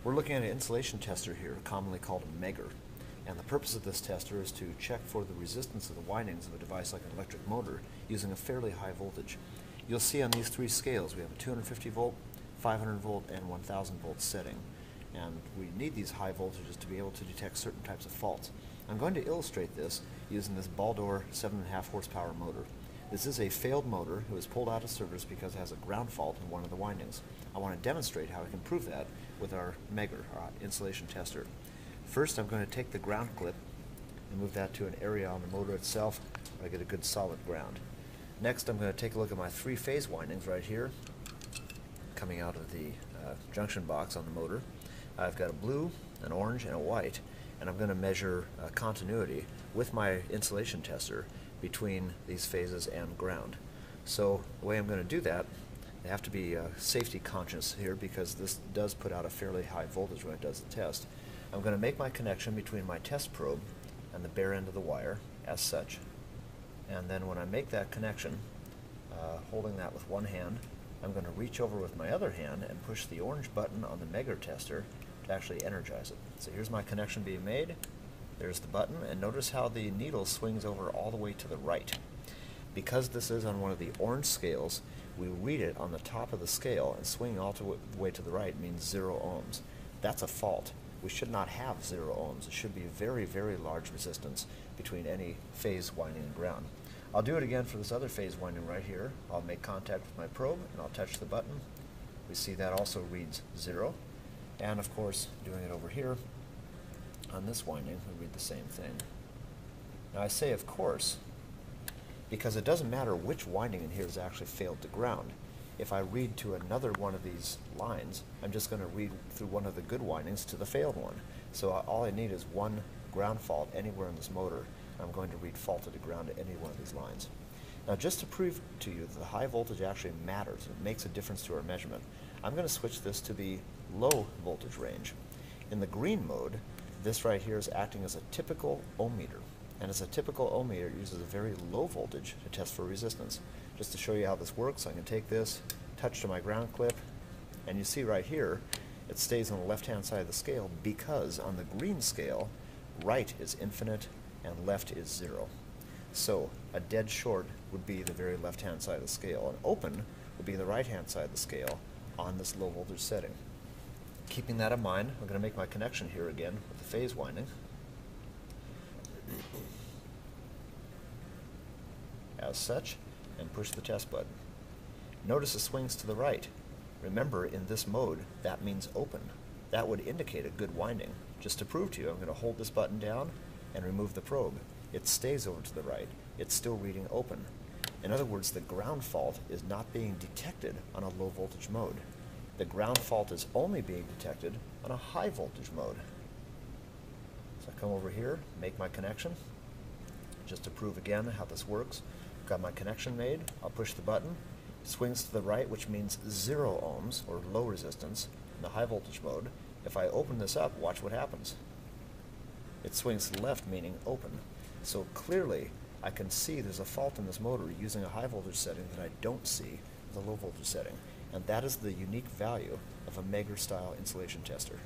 We're looking at an insulation tester here, commonly called a Megger. And the purpose of this tester is to check for the resistance of the windings of a device like an electric motor using a fairly high voltage. You'll see on these three scales we have a 250 volt, 500 volt, and 1000 volt setting. And we need these high voltages to be able to detect certain types of faults. I'm going to illustrate this using this Baldor 7.5 horsepower motor. This is a failed motor who was pulled out of service because it has a ground fault in one of the windings. I want to demonstrate how we can prove that with our Megger, our insulation tester. First, I'm going to take the ground clip and move that to an area on the motor itself where I get a good solid ground. Next, I'm going to take a look at my three-phase windings right here coming out of the junction box on the motor. I've got a blue, an orange, and a white, and I'm going to measure continuity with my insulation tester between these phases and ground. So the way I'm going to do that, I have to be safety conscious here because this does put out a fairly high voltage when it does the test. I'm going to make my connection between my test probe and the bare end of the wire as such. And then when I make that connection, holding that with one hand, I'm going to reach over with my other hand and push the orange button on the Megger tester to actually energize it. So here's my connection being made. There's the button, and notice how the needle swings over all the way to the right. Because this is on one of the orange scales, we read it on the top of the scale, and swinging all the way to the right means 0 ohms. That's a fault. We should not have 0 ohms. It should be a very, very large resistance between any phase winding and ground. I'll do it again for this other phase winding right here. I'll make contact with my probe, and I'll touch the button. We see that also reads 0. And of course, doing it over here, on this winding, we read the same thing. Now I say of course, because it doesn't matter which winding in here has actually failed to ground. If I read to another one of these lines, I'm just going to read through one of the good windings to the failed one. So all I need is one ground fault anywhere in this motor. I'm going to read faulted to ground at any one of these lines. Now just to prove to you that the high voltage actually matters, it makes a difference to our measurement, I'm going to switch this to the low voltage range. In the green mode, this right here is acting as a typical ohmmeter. And as a typical ohmmeter, it uses a very low voltage to test for resistance. Just to show you how this works, I can take this, touch to my ground clip, and you see right here, it stays on the left-hand side of the scale because on the green scale, right is infinite and left is 0. So a dead short would be the very left-hand side of the scale, and open would be the right-hand side of the scale on this low voltage setting. Keeping that in mind, I'm going to make my connection here again with the phase winding. As such, and push the test button. Notice it swings to the right. Remember, in this mode, that means open. That would indicate a good winding. Just to prove to you, I'm going to hold this button down and remove the probe. It stays over to the right. It's still reading open. In other words, the ground fault is not being detected on a low voltage mode. The ground fault is only being detected on a high voltage mode. So I come over here, make my connection. Just to prove again how this works, got my connection made. I'll push the button. It swings to the right, which means 0 ohms, or low resistance, in the high voltage mode. If I open this up, watch what happens. It swings to the left, meaning open. So clearly, I can see there's a fault in this motor using a high voltage setting that I don't see with a low voltage setting. And that is the unique value of a Megger-style insulation tester.